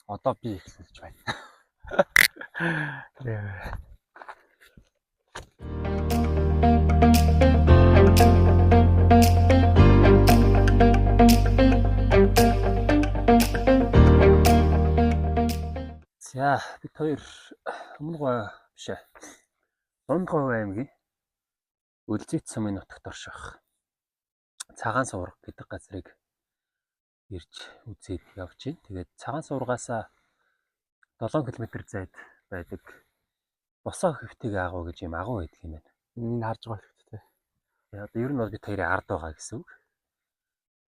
Одоо би ихсэж байна. За бид хоёр өмнө гоо биш ээ. Дундгой аймгийн Үлзийт сумын нутагт орших Цагаан сувраг гэдэг газрыг ирж үзээд явж байна. Тэгээд Цагаан суврагаас 7 км зайд байдаг Босоо хэвтийг агуу гэж юм агуу байдаг юм байна. Энэ харж байгаа хэрэгтэй. Одоо ер нь бол бид хоёрын ард байгаа гэсэн үг.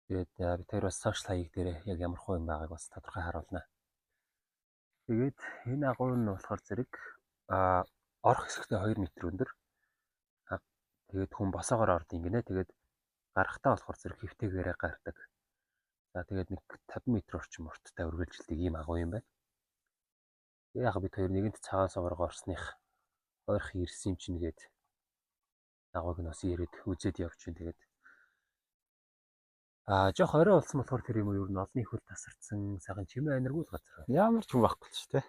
Тэгээд бид хоёр бас сошиал хаяг дээр яг ямар хөө юм байгааг бас тодорхой харуулна. Тэгээд энэ агуу нь болохоор зэрэг орох хэсэгтээ 2 м өндөр. Тэгээд хүн босоогоор ордын гинэ. Тэгээд гарахтаа болохоор зэрэг хэвтээгээрээ гардаг. За тэгээд нэг 50 м орчим урттай үргэлжилдэг ийм агуу юм байна. Яг бид хоёр нэгэнт Цагаан сувраг орсных ойрхон ирсэн юм чинь гээд агууг нь бас ирээд үзээд явж байна. Тэгээд жоох орой болсон болохоор тэр юм юу ер нь олонний хөл тасарсан сайхан чимээ аниргуул газар. Ямар ч хүн байхгүй ч тий.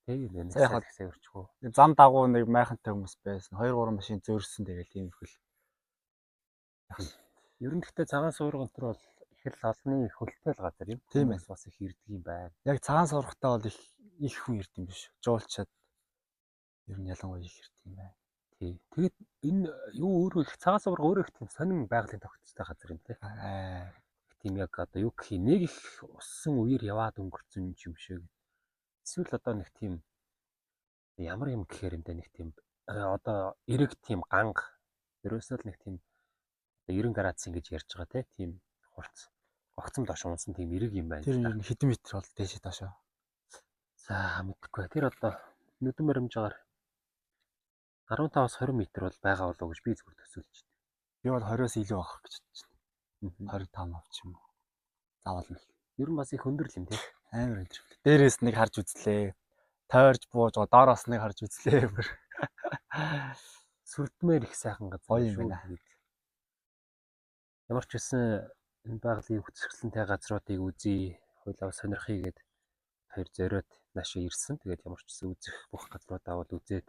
Тийм ээ. Сайхан савирчгүй. Зам дагуу нэг майхантай хүмүүс байсан. 2 3 машин зөөрсөн тэгэл тиймэрхүүл. Ер нь гэхдээ Цагаан сувраг өнтер бол их л олонний хөлтэй л газар юм. Тийм ээ. Бас их ирдэг юм байна. Яг Цагаан суврагтаа бол их хүн ирд юм биш. Жуулчаад ер нь ялангуяа их ирд юм байна. Тий. Тэгээд энэ юу өөрөө их Цагаан сувраг өөрөө их тийм сонин байгалийн тогтцтой газар юм тий. Тийм яг одоо юу гэх юм нэг их усан үеэр яваад өнгөрцөн юм шиг. Эсвэл одоо нэг тийм ямар юм гэхээр юм да нэг тийм одоо эрэг тийм ганга ерөөсөө л нэг тийм 90 градусын гэж ярьж байгаа тийм хурц огцом доош унсан тийм эрэг юм байна. Тэр ер нь хэдэн метр бол дээшээ доошоо. За мэдгүй. Тэр одоо нүдэн баримжаагаар 15-аас 20 м бол байгаа болов уу гэж би зүгээр төсөөлж байна. Би бол 20-оос илүү авах гэж бодож байна. 25 авч юм уу. Заавал нэг. Ер нь бас их өндөр юм тий. Амар өндөр. Дээрээс нэг харж үзлээ. Тойрж бууж доороос нэг харж үзлээ. Сүрдмээр их сайхан газар юм байна. Ямар ч үсэн энэ байгалийн хүчрхэлэнтэй газруудыг үзье, хойлоо сонирхъя гэд хоёр зориод наашаа ирсэн. Тэгээд ямар ч үсэн үзэх бүх газруудаа бол үзээд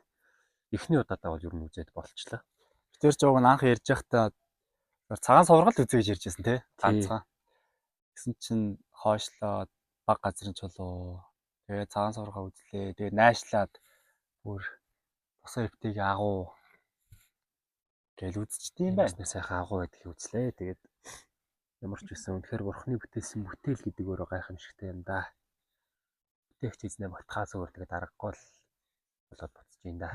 эхний удаадаа бол ер нь үзээд болчлаа. Тэр жог нь анх ярьж байхдаа Цагаан сувраг л үзье гэж ярьжсэн тий. Ганцхан. Гэсэн чинь хоошлоод баг газрын чулуу. Тэгээд Цагаан суврагаа үзлээ. Тэгээд найшлаад бүр Босоо хэвтийг агуу гэл үзчихсэн юм байна. Сайхан агуу гэдгийг үзлээ. Тэгээд ямар ч үсэн үнэхээр бурхны бүтээсэн бүтээл гэдэг өөрөө гайхамшигтай юм да. Бүтээгч эзнээ ботхаа зүгээр тэгээд аргагүй л болоод буцаж юм да.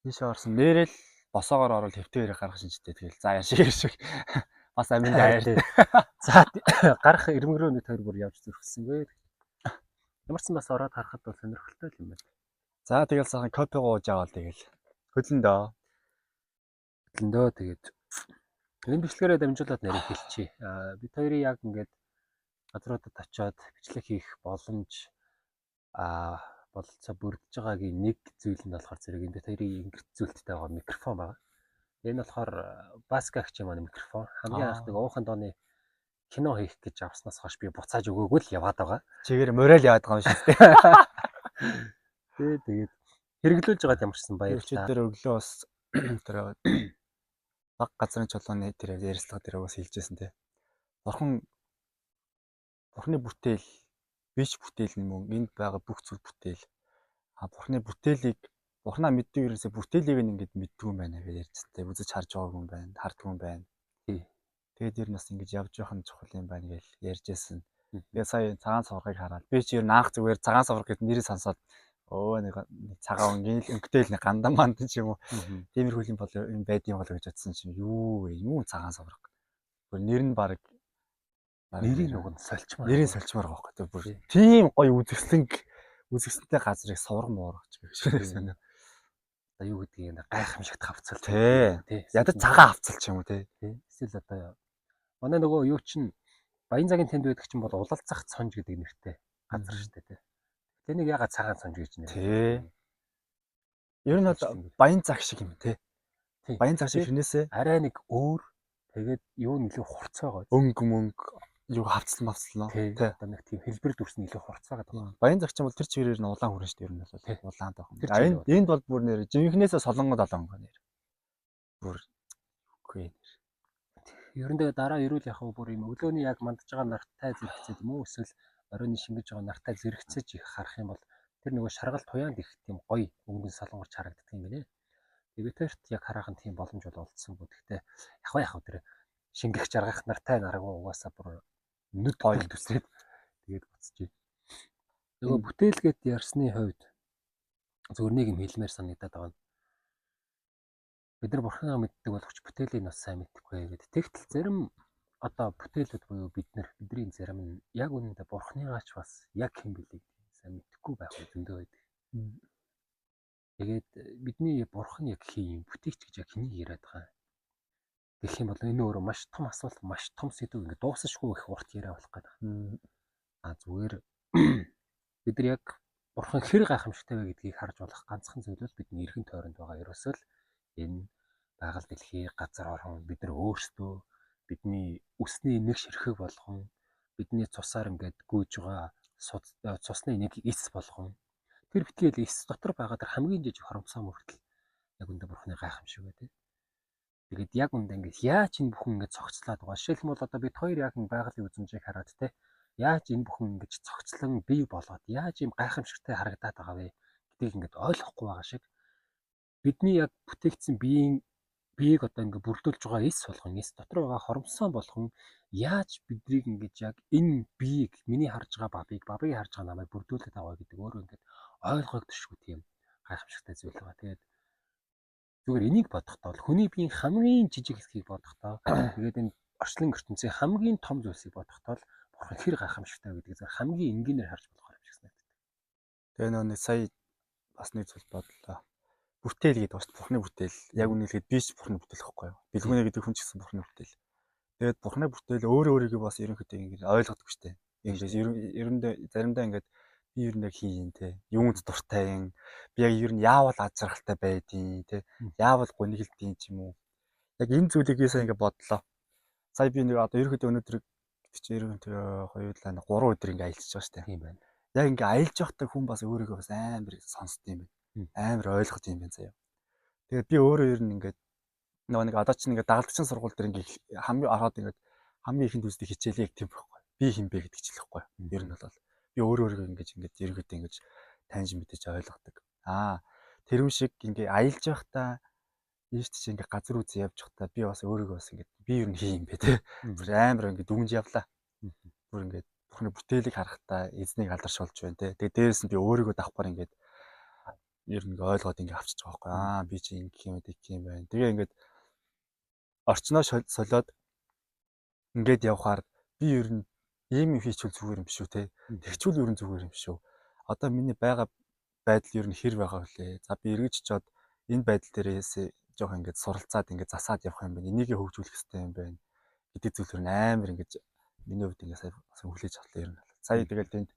Тийш орсон нэрэл босоогоор орол хэвтээгээрээ гарах шинжтэй тэгэл за яа шиг бас амин даяар. За гарах ирмэгрөө нэг хоёр бүр явж зүрхсэнгүй. Ямар ч юм бас ороод харахад бол сонирхолтой юм байна. За тэгэл сайхан кофе гууж аваад тэгэл хөдлөндөө тэгээд энэ бичлэгээрээ дамжуулаад нарыг хэлчихье. Бид хоёрын яг ингээд газруудад очиод бичлэг хийх боломж бололцоо бүрдэж байгаагийн нэг зүйл нь болохоор зэрэг энэ бид хоёрын ингэрт зүйлттэй байгаа микрофон байна. Энэ болохоор Баска гэх юм аа микрофон. Хамгийн анх нэг уухан дооны кино хийх гэж авснаас хойш би буцааж өгөөгүй л яваад байгаа. Чигээр морал яваад байгаа юм шүү дээ. Тэгээд хэрэглүүлж байгаад ямарчсан баярлалаа. Тэр өглөө бас тэр баг газрын чулууны тэр ярилцлага дээр бас хэлжсэн тий. Бурхан бурхны бүтээл биш бүтээл юм уу? Энд байгаа бүх зүйл бүтээл. Бурхны бүтээлийг бурхнаа мэддэг ерөөсөө бүтээлийг ингээд мэддэг юм байна гэж ярьжсэн тий. Үзэж харж байгааг юм байна, харддаг юм байна. Тий. Тэгээд ер нь бас ингэж явж явах нь чухал юм байна гэж ярьжсэн. Тэгээд сая Цагаан суврагыг хараад би чи ер нь анх зүгээр Цагаан сувраг гэдэг нэрийг сонсоод нэг цагаан өнгөтэй л нэг гандан манд ч юм уу. Тиймэрхүү юм бол юм байдсан болоо гэж бодсон чинь юу вэ? Юу Цагаан сувраг. Бүр нэр нь баг нэрийн уг нь сольчмаар. Нэрийн сольчмаар байгаа байхгүй бүр. Тийм гоё үзэсгэлэнтэй газрыг сувраг муурах гэж байна. Одоо юу гэдгийг гайхамшигт хавцал тий. Ядаж цагаан хавцал ч юм уу тий. Эсвэл одоо манай нөгөө юу чинь Баян цагийн тэнд байдаг чинь бол улалцах цонж гэдэг нэртэй газар шүү дээ тий. Тэнийг ягаад цагаан цонж гэж нэр. Тий. Ер нь бол баян цаг шиг юм тий. Баян цаг шиг хинээсээ арай нэг өөр тэгээд юу нэлээд хурц байгаа. Өнгө юу хавцлан Тий. тий. Одоо нэг тийм хэлбэр дүрс нь илүү хурцаагаад байгаа. Баян загч бол тэр чигээр нь улаан хүрэн шүү дээ ер нь бол Тий. улаан байх юм. Тэр А чигээр энд бол бүр нэр жинхнээсээ солонгод олонго нэр. Бүр үгүй. Ерөндөө дараа ирүүл яг бүр юм өглөөний яг мандж байгаа нартай зэрэгцээд юм уу эсвэл оройн шингэж байгаа нартай зэрэгцэж их харах юм бол тэр нөгөө шаргал туяанд их тийм гоё өнгөн солонгорч харагддаг юм байна. Тэгээд тэрт яг хараахан тийм боломж бол олдсон бо. Гэхдээ яг тэр шингэх жаргах нартай наргуу угаасаа бүр нүд гоё төсрээд тэгээд буцчих. Нөгөө бүтээлгээд ярьсны хувьд зөвөр нэг юм хэлмээр санагдаад байгаа. Бид нар бурхнаа мэддэг болгоч бүтээлийн бас сайн мэдхгүй гэдэг. Тэгтэл зарим одоо бүтээлүүд буюу бидний зарим нь яг үнэндээ бурхныгаач бас яг хэм билийг сайн мэдхгүй байх зөндөө байдаг. Тэгээд бидний бурхан яг хин бүтээгч гэж яг хэнийг яриад байгаа. Гэх юм бол энэ өөрөө маш том асуулт, маш том сэдв ингээд дуусахгүй их урт яриа болох гэдэг. Зүгээр бид нар яг бурхан хэр гайхамшигтай вэ гэдгийг харж болох ганцхан зүйл бол бидний эргэн тойронд байгаа. Ерөөсөө л энэ байгаль дэлхий, газар орон бид нар өөрсдөө бидний үсний нэг ширхэг болгон бидний цусаар ингээд гүйж байгаа цусны нэг эс болгон тэр битгээл эс дотор байгаа тэр хамгийн жижиг хоромцоо мөртөл яг үндэ бурхны гайхамшиг байдаг. Тэгээд яг үндэ ингээд яаж энэ бүхэн ингээд цогцлоод байгаа. Жишээлх юм бол одоо бид хоёр яг байгалийн үзмжийг хараад те яаж энэ бүхэн ингэж цогцлон бий болоод яаж ийм гайхамшигтай харагдаад байгаа вэ гэдгийг ингээд ойлгохгүй байгаа шиг бидний яг бүтээгдсэн биеийг одоо ингээд бүрдүүлж байгаа эс болгон эс дотор байгаа хоромсон болгон яаж бидрийг ингэж яг энэ биеийг миний харж байгаа бабыг харж байгаа намайг бүрдүүлээд байгаа гэдэг өөрөө ингээд ойлгогдошгүй тийм гайхамшигтай зүйл байгаа. Тэгээд зүгээр энийг бодохдоо хүний биеийн хамгийн жижиг хэсгийг бодохдоо тэгээд энэ орчлон ертөнцийн хамгийн том зүйлсийг бодохдоо бурхан хэр гайхамшигтай гэдэг зэрэг хамгийн энгийнээр харж болохоор юм шиг санагдав. Тэгээ нэг сая бас нэг зүйл бодлоо. Бүтээл гэдэг бас бурхны бүтээл. Яг үнэхээр би ч бурхны бүтээл гэхгүй юу. Бэлгүнэ гэдэг хүн ч гэсэн бурхны бүтээл. Тэгээд бурхны бүтээл өөрийгөө бас ерөнхийдөө ингэж ойлгодог штеп. Ингэж ерөндөө заримдаа ингэж би ер нь яг хийн те. Юунд дуртай юм. Би яг ер нь яавал аз жаргалтай байдیں۔ Те. Яавал гонигдیں ч юм уу. Яг энэ зүйлийг би сая ингэ бодлоо. Сая би нэг одоо ерөнхийдөө өнөөдөр чи ерөнхийдөө хоёулаа 3 өдөр ингэ аялчихж байгаа штеп. Тийм байна. Яг ингэ аялж явахдаа хүн бас өөрийгөө бас амар сонсд юм байна. Амар ойлгож юм байна заяа. Тэгээд би өөрөө ер нь ингэ нэг одоо ч ингэ дагалдагчийн сургууль дээр ингэ хамгийн ороод ингэ хамгийн ихэнд үздэг хичээлээ яг тийм байхгүй. Би хин бэ гэдэг ч хэлэхгүй. Ер нь бол би өөрийгөө ингэж ерөнхийдөө ингэж таньж мэдэж ойлгодог. Тэр юм шиг ингэ аялж явахдаа ийш чи ингэ газар үзээ явж явахдаа би бас өөрийгөө бас ингэ би ер нь хин юм бэ те. Бүр амар ингэ дүнж явлаа. Бүр ингэ бурхны бүтээлийг харахтаа эзнийг алдаршуулж байна те. Тэгээд дээрээс нь би өөрийгөө давхгаар ингэ ер нь ойлгоод ингэ авчиж байгаа байхгүй. Би чи ингэ юм байна. Тэгээ ингэ орчноо солиод ингээд явхаар би ер нь ийм юм хийчихвэл зүгээр юм шүү те. Тэгчүүл ер нь зүгээр юм шүү. Одоо миний байгаа байдал ер нь хэр байгаа вүлээ. За би эргэж чод энэ байдал дээрээс жоох ингээд суралцаад ингээд засаад явах юм байна. Энийг хөгжүүлэх хэрэгтэй юм байна гэдэг зүйлээр амар ингээд миний хувьд ингээд сая хүлээж авлаа ер нь. Сая тэгэл тэнд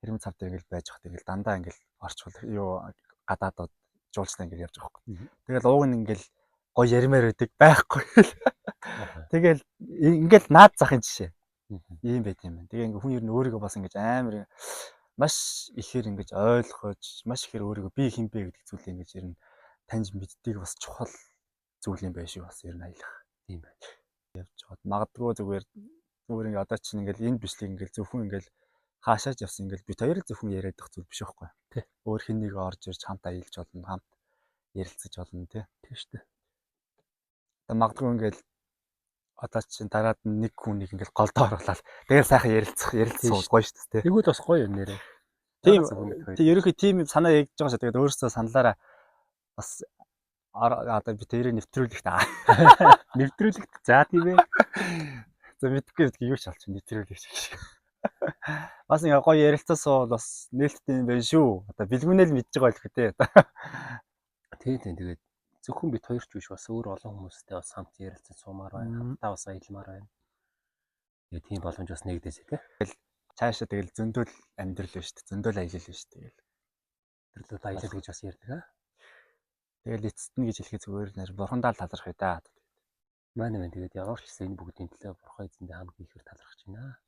хэрмэн цав дээр ингээд байж хат ингээд дандаа ингээд орчвол юу гадаадад жуулчлаа ингээд явж байгаа байхгүй. Тэгэл ууг нь ингээд гоё ярмаар байдаг байхгүй. Тэгэл ингээд наад захын жишээ. Ийм байт юм байна. Тэгээ ингээд хүн ер нь өөрийгөө бас ингээд амар маш ихээр ингээд ойлгож, маш ихээр өөрийгөө би хин бэ гэдэг зүйлээ ингээд ер нь таньж мэддэг бас чухал зүйл юм байна шүү бас ер нь аялах. Тийм байна. Явж чад. Магадгүй зүгээр ингээд одоо чинь ингээд энэ бичлэг ингээд зөвхөн ингээд хаашаач явсан ингээд бид хоёр зөвхөн яриад байх зүйл биш байхгүй. Тий. Өөр хэн нэг орж ирж хамт аялж болно, хамт ярилцаж болно тий. Тийм шүү дээ. Магадгүй ингээд одоо чинь дараад нэг хүнийг ингээд голдоо оруулаад тэгээд сайхан ярилцсан гоё шүү дээ. Тэгвэл бас гоё юм нэрээ. Тийм ерөнхий тим санаа ягж байгаа шүү. Тэгээд өөрөөсөө саналаараа бас одоо би тэрийг нэвтрүүлэхт нэвтрүүлэхт за тийм ээ. За мэдгүй юу ч алч нэвтрүүлэх шиг. Бас ингээ гоё ярилцсан бол бас нээлттэй юм байна шүү. Одоо бэлгүнэл мэдж байгаа л хэ тэ. Тийм тэгээд зөвхөн бид хоёр ч биш бас өөр олон хүмүүстэй бас хамт ярилцсан сумаар байна. Хамтдаа бас аялмаар байна. Тэгээ тийм боломж бас нэгдээсэй тий. Тэгэл цаашаа тэгэл зөндөл амьдрал байна шүү дээ. Зөндөл аялал байна шүү дээ. Тэгэл аялал гэж бас ярьдаг аа. Тэгэл эцэст нь гэж хэлэхэд зүгээр нэр бурхандаа талархъя да. Манай тэгээд ямар ч гэсэн энэ бүгдийн төлөө бурхан эзэндээ хамгийн ихээр талархаж байна.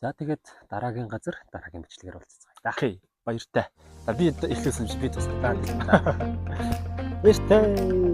За тэгээд дараагийн газар дараагийн бичлэгээр уулзцгаая та. Окей. Баяртай. За би эхлүүлсэн чи би тусах. За. Баяртай.